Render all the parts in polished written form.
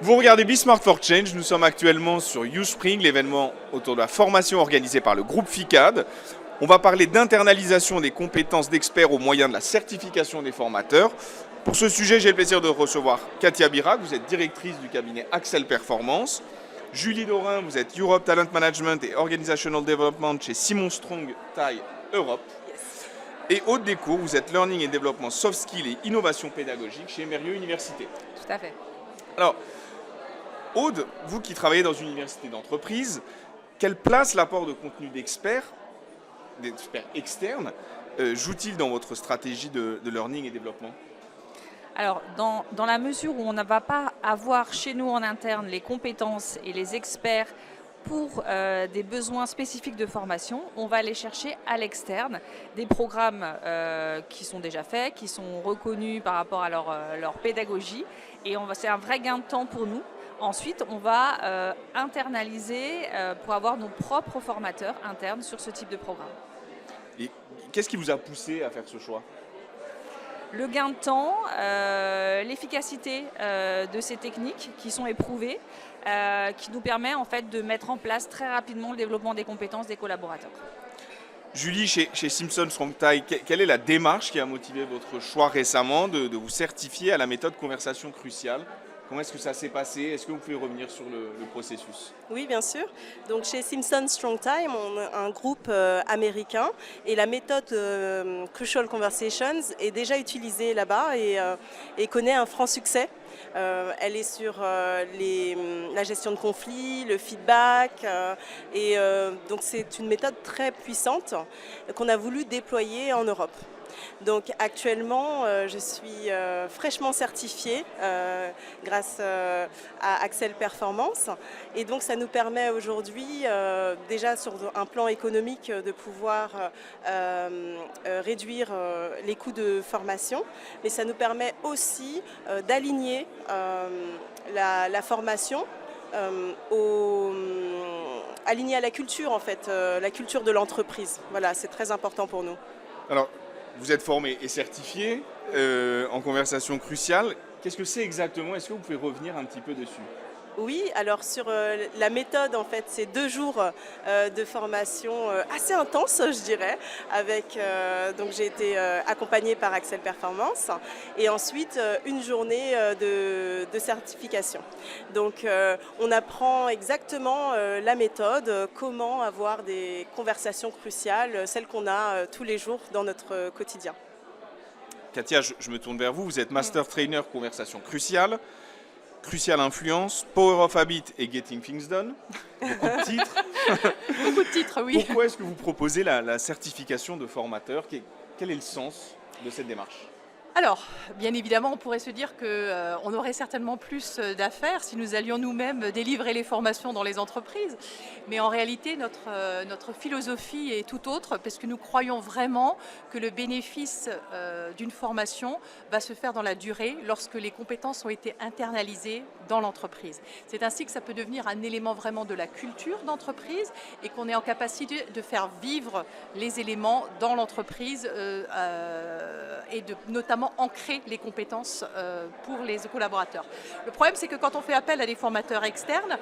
Vous regardez Be Smart for Change, nous sommes actuellement sur YouSpring, l'événement autour de la formation organisée par le groupe FICAD. On va parler d'internalisation des compétences d'experts au moyen de la certification des formateurs. Pour ce sujet, j'ai le plaisir de recevoir Katia Birac, vous êtes directrice du cabinet Axel Performance. Julie Dorin, vous êtes Europe Talent Management et Organizational Development chez Simon Strong Thai Europe. Et Aude Descours, vous êtes Learning et Développement Soft Skills et Innovation Pédagogique chez Mérieux Université. Tout à fait. Alors, Aude, vous qui travaillez dans une université d'entreprise, quelle place l'apport de contenu d'experts externes, joue-t-il dans votre stratégie de learning et développement ? Alors, dans la mesure où on ne va pas avoir chez nous en interne les compétences et les experts pour des besoins spécifiques de formation, on va aller chercher à l'externe des programmes qui sont déjà faits, qui sont reconnus par rapport à leur pédagogie. Et c'est un vrai gain de temps pour nous. Ensuite, on va internaliser pour avoir nos propres formateurs internes sur ce type de programme. Et qu'est-ce qui vous a poussé à faire ce choix ? Le gain de temps, l'efficacité de ces techniques qui sont éprouvées, qui nous permet en fait de mettre en place très rapidement le développement des compétences des collaborateurs. Julie, chez Simson Strong Thai, quelle est la démarche qui a motivé votre choix récemment de vous certifier à la méthode conversation cruciale ? Comment est-ce que ça s'est passé ? Est-ce que vous pouvez revenir sur le processus ? Oui, bien sûr. Donc chez Simson Strong Thai, on a un groupe américain et la méthode Crucial Conversations est déjà utilisée là-bas et connaît un franc succès. Elle est sur la gestion de conflits, le feedback donc c'est une méthode très puissante qu'on a voulu déployer en Europe. Donc actuellement, je suis fraîchement certifiée grâce à Axel Performance et donc ça nous permet aujourd'hui déjà sur un plan économique de pouvoir réduire les coûts de formation, mais ça nous permet aussi d'aligner la formation alignée à la culture en fait, la culture de l'entreprise. Voilà, c'est très important pour nous. Alors, vous êtes formé et certifié en conversation cruciale. Qu'est-ce que c'est exactement ? Est-ce que vous pouvez revenir un petit peu dessus ? Oui, alors sur la méthode, en fait, c'est 2 jours de formation assez intense, je dirais. Donc j'ai été accompagnée par Axel Performance et ensuite une journée de certification. Donc on apprend exactement la méthode, comment avoir des conversations cruciales, celles qu'on a tous les jours dans notre quotidien. Katia, je me tourne vers vous. Vous êtes Master Trainer Conversation Cruciale. Crucial Influence, Power of Habit et Getting Things Done. Beaucoup de titres. Beaucoup de titres, oui. Pourquoi est-ce que vous proposez la certification de formateur ? Quel est le sens de cette démarche ? Alors, bien évidemment, on pourrait se dire qu'on aurait certainement plus d'affaires si nous allions nous-mêmes délivrer les formations dans les entreprises. Mais en réalité, notre philosophie est tout autre parce que nous croyons vraiment que le bénéfice d'une formation va se faire dans la durée lorsque les compétences ont été internalisées dans l'entreprise. C'est ainsi que ça peut devenir un élément vraiment de la culture d'entreprise et qu'on est en capacité de faire vivre les éléments dans l'entreprise et de notamment ancrer les compétences pour les collaborateurs. Le problème, c'est que quand on fait appel à des formateurs externes,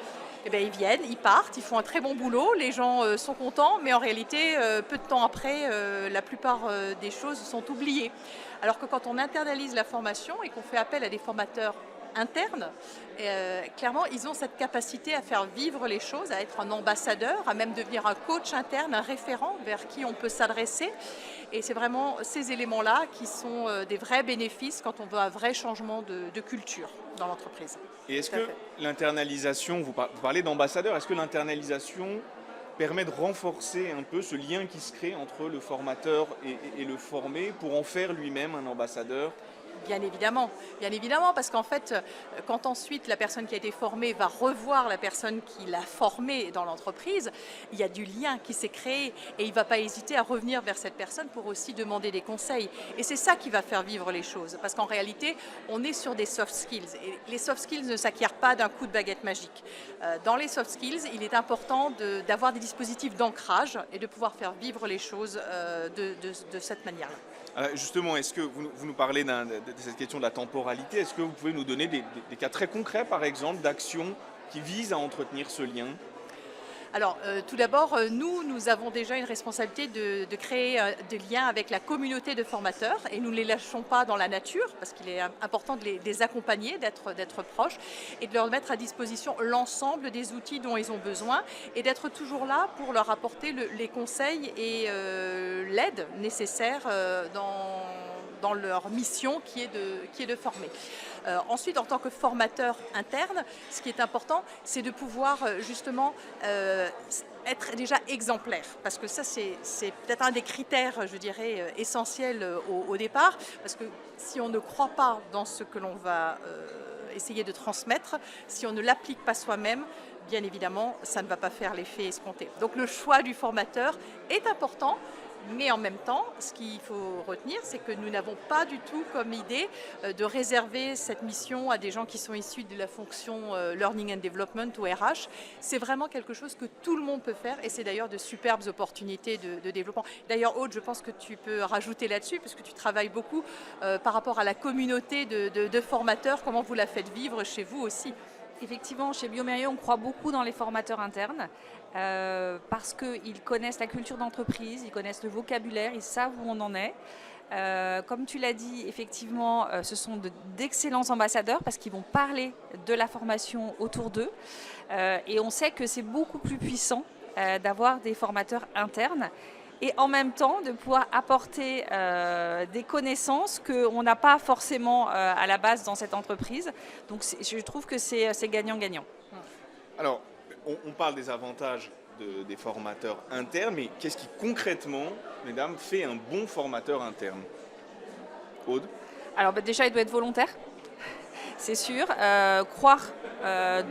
eh bien, ils viennent, ils partent, ils font un très bon boulot, les gens sont contents, mais en réalité, peu de temps après, la plupart des choses sont oubliées. Alors que quand on internalise la formation et qu'on fait appel à des formateurs internes, clairement, ils ont cette capacité à faire vivre les choses, à être un ambassadeur, à même devenir un coach interne, un référent vers qui on peut s'adresser. Et c'est vraiment ces éléments-là qui sont des vrais bénéfices quand on veut un vrai changement de culture dans l'entreprise. Et est-ce que l'internalisation, vous parlez d'ambassadeur, est-ce que l'internalisation permet de renforcer un peu ce lien qui se crée entre le formateur et le formé pour en faire lui-même un ambassadeur ? Bien évidemment, parce qu'en fait, quand ensuite la personne qui a été formée va revoir la personne qui l'a formée dans l'entreprise, il y a du lien qui s'est créé et il ne va pas hésiter à revenir vers cette personne pour aussi demander des conseils. Et c'est ça qui va faire vivre les choses, parce qu'en réalité, on est sur des soft skills. Et les soft skills ne s'acquièrent pas d'un coup de baguette magique. Dans les soft skills, il est important d'avoir des dispositifs d'ancrage et de pouvoir faire vivre les choses de cette manière-là. Alors justement, est-ce que vous nous parlez cette question de la temporalité, est-ce que vous pouvez nous donner des cas très concrets, par exemple, d'actions qui visent à entretenir ce lien? Alors, tout d'abord, nous avons déjà une responsabilité de créer des liens avec la communauté de formateurs et nous ne les lâchons pas dans la nature parce qu'il est important de les accompagner, d'être proches et de leur mettre à disposition l'ensemble des outils dont ils ont besoin et d'être toujours là pour leur apporter les conseils et l'aide nécessaire dans leur mission qui est de former. Ensuite, en tant que formateur interne, ce qui est important, c'est de pouvoir justement être déjà exemplaire. Parce que ça, c'est peut-être un des critères, je dirais, essentiels au départ. Parce que si on ne croit pas dans ce que l'on va essayer de transmettre, si on ne l'applique pas soi-même, bien évidemment, ça ne va pas faire l'effet escompté. Donc le choix du formateur est important. Mais en même temps, ce qu'il faut retenir, c'est que nous n'avons pas du tout comme idée de réserver cette mission à des gens qui sont issus de la fonction Learning and Development ou RH. C'est vraiment quelque chose que tout le monde peut faire et c'est d'ailleurs de superbes opportunités de développement. D'ailleurs, Aude, je pense que tu peux rajouter là-dessus parce que tu travailles beaucoup par rapport à la communauté de formateurs. Comment vous la faites vivre chez vous aussi? Effectivement, chez bioMérieux, on croit beaucoup dans les formateurs internes parce qu'ils connaissent la culture d'entreprise, ils connaissent le vocabulaire, ils savent où on en est. Comme tu l'as dit, effectivement, ce sont d'excellents ambassadeurs parce qu'ils vont parler de la formation autour d'eux. Et on sait que c'est beaucoup plus puissant d'avoir des formateurs internes et en même temps de pouvoir apporter des connaissances qu'on n'a pas forcément à la base dans cette entreprise. Donc je trouve que c'est gagnant-gagnant. Alors, on parle des avantages des formateurs internes, mais qu'est-ce qui concrètement, mesdames, fait un bon formateur interne? Aude? Alors déjà, il doit être volontaire, c'est sûr. Croire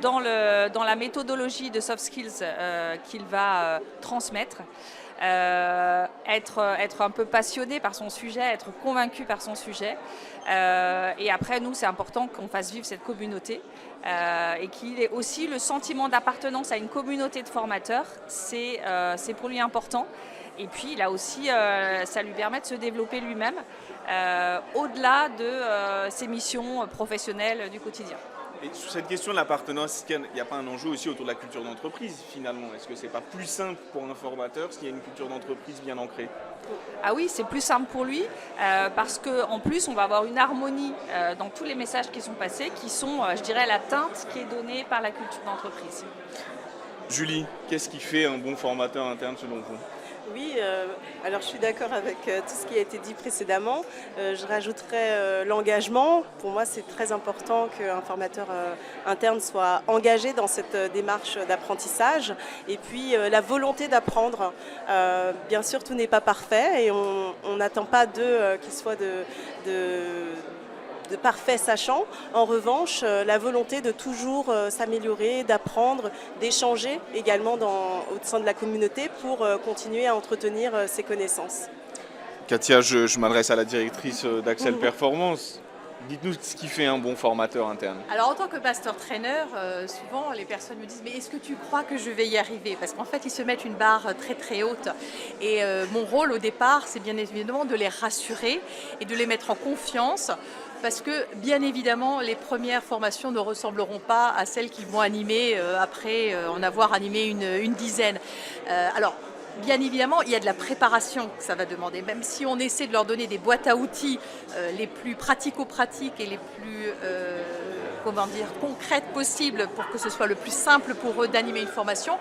dans la méthodologie de soft skills qu'il va transmettre. Être un peu passionné par son sujet, être convaincu par son sujet. Et après, nous, c'est important qu'on fasse vivre cette communauté et qu'il ait aussi le sentiment d'appartenance à une communauté de formateurs. C'est pour lui important. Et puis, là aussi, ça lui permet de se développer lui-même au-delà de ses missions professionnelles du quotidien. Et sur cette question de l'appartenance, est-ce qu'il n'y a pas un enjeu aussi autour de la culture d'entreprise finalement? Est-ce que c'est pas plus simple pour un formateur s'il y a une culture d'entreprise bien ancrée? Ah oui, c'est plus simple pour lui parce qu'en plus on va avoir une harmonie dans tous les messages qui sont passés qui sont, je dirais, la teinte qui est donnée par la culture d'entreprise. Julie, qu'est-ce qui fait un bon formateur interne selon vous? Oui, alors je suis d'accord avec tout ce qui a été dit précédemment. Je rajouterais l'engagement. Pour moi, c'est très important qu'un formateur interne soit engagé dans cette démarche d'apprentissage. Et puis la volonté d'apprendre. Bien sûr, tout n'est pas parfait et on n'attend pas d'eux qu'ils soient de parfaits sachants. En revanche, la volonté de toujours s'améliorer, d'apprendre, d'échanger également au sein de la communauté pour continuer à entretenir ces connaissances. Katia, je m'adresse à la directrice d'Axel Performance. Dites-nous ce qui fait un bon formateur interne. Alors en tant que master trainer, souvent les personnes me disent « mais est-ce que tu crois que je vais y arriver ?» Parce qu'en fait ils se mettent une barre très très haute et mon rôle au départ c'est bien évidemment de les rassurer et de les mettre en confiance parce que bien évidemment les premières formations ne ressembleront pas à celles qu'ils vont animer après en avoir animé une dizaine. Alors bien évidemment, il y a de la préparation que ça va demander. Même si on essaie de leur donner des boîtes à outils les plus pratico-pratiques et les plus concrètes possibles pour que ce soit le plus simple pour eux d'animer une formation,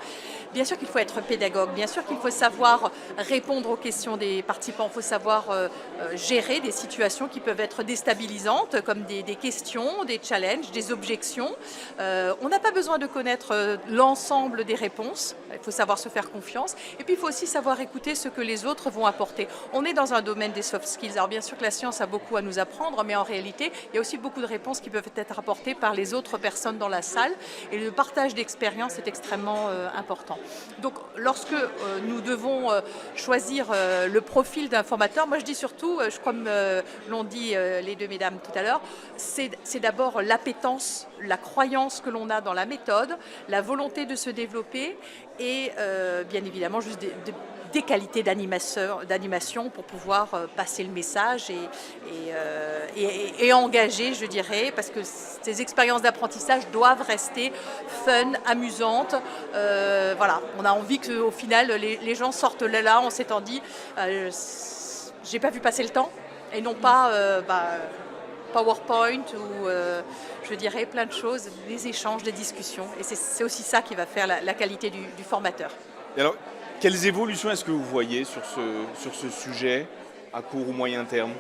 bien sûr qu'il faut être pédagogue, bien sûr qu'il faut savoir répondre aux questions des participants, il faut savoir gérer des situations qui peuvent être déstabilisantes, comme des questions, des challenges, des objections. On n'a pas besoin de connaître l'ensemble des réponses, il faut savoir se faire confiance. Et puis il faut aussi savoir écouter ce que les autres vont apporter. On est dans un domaine des soft skills. Alors bien sûr que la science a beaucoup à nous apprendre, mais en réalité, il y a aussi beaucoup de réponses qui peuvent être apportées par les autres personnes dans la salle. Et le partage d'expérience est extrêmement important. Donc lorsque nous devons choisir le profil d'un formateur, moi je dis surtout, comme l'ont dit les deux mesdames tout à l'heure, c'est d'abord l'appétence, la croyance que l'on a dans la méthode, la volonté de se développer et bien évidemment juste des qualités d'animation pour pouvoir passer le message et engager, je dirais, parce que ces expériences d'apprentissage doivent rester fun, amusantes. Voilà, on a envie qu'au final, les gens sortent là en s'étant dit j'ai pas vu passer le temps, et non pas PowerPoint ou je dirais plein de choses, des échanges, des discussions. Et c'est aussi ça qui va faire la qualité du formateur. Et alors, quelles évolutions est-ce que vous voyez sur ce sujet à court ou moyen terme?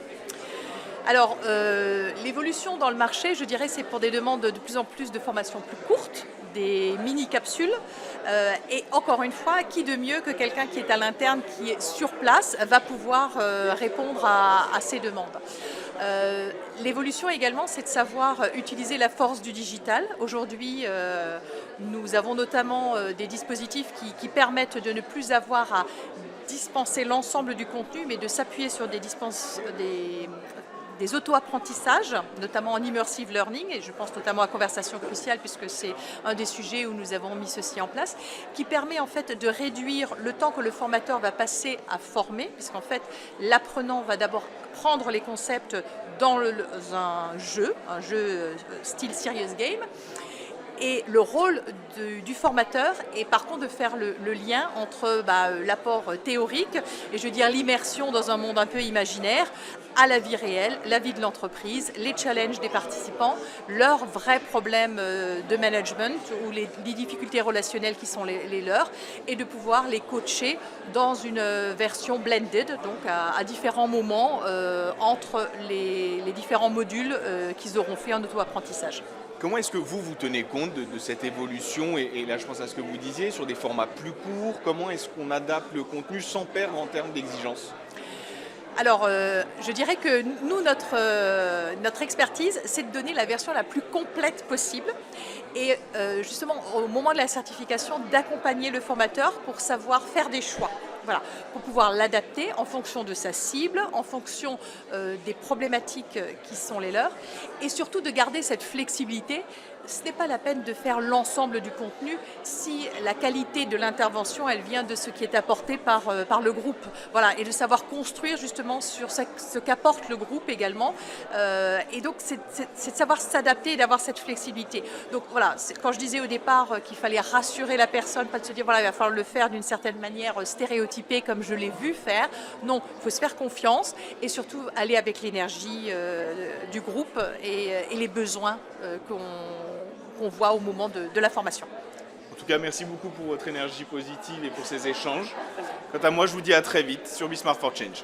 Alors, l'évolution dans le marché, je dirais, c'est pour des demandes de plus en plus de formations plus courtes, des mini-capsules. Et encore une fois, qui de mieux que quelqu'un qui est à l'interne, qui est sur place, va pouvoir répondre à ces demandes. L'évolution également, c'est de savoir utiliser la force du digital. Aujourd'hui, nous avons notamment des dispositifs qui permettent de ne plus avoir à dispenser l'ensemble du contenu, mais de s'appuyer sur des auto-apprentissages, notamment en immersive learning, et je pense notamment à Conversation Cruciale, puisque c'est un des sujets où nous avons mis ceci en place, qui permet en fait de réduire le temps que le formateur va passer à former, puisqu'en fait l'apprenant va d'abord prendre les concepts dans un jeu style serious game. Et le rôle du formateur est par contre de faire le lien entre l'apport théorique et je veux dire l'immersion dans un monde un peu imaginaire à la vie réelle, la vie de l'entreprise, les challenges des participants, leurs vrais problèmes de management ou les difficultés relationnelles qui sont les leurs, et de pouvoir les coacher dans une version blended, donc à différents moments entre les différents modules qu'ils auront fait en auto-apprentissage. Comment est-ce que vous tenez compte de cette évolution et là je pense à ce que vous disiez, sur des formats plus courts, comment est-ce qu'on adapte le contenu sans perdre en termes d'exigence? Alors, je dirais que nous, notre expertise, c'est de donner la version la plus complète possible et justement, au moment de la certification, d'accompagner le formateur pour savoir faire des choix. Voilà, pour pouvoir l'adapter en fonction de sa cible, en fonction des problématiques qui sont les leurs, et surtout de garder cette flexibilité. Ce n'est pas la peine de faire l'ensemble du contenu si la qualité de l'intervention, elle vient de ce qui est apporté par le groupe. Voilà, et de savoir construire justement sur ce qu'apporte le groupe également. Et donc, c'est de savoir s'adapter et d'avoir cette flexibilité. Donc voilà, quand je disais au départ qu'il fallait rassurer la personne, pas de se dire voilà, il va falloir le faire d'une certaine manière stéréotypée comme je l'ai vu faire. Non, il faut se faire confiance et surtout aller avec l'énergie du groupe et les besoins qu'on voit au moment de la formation. En tout cas, merci beaucoup pour votre énergie positive et pour ces échanges. Quant à moi, je vous dis à très vite sur Be Smart for Change.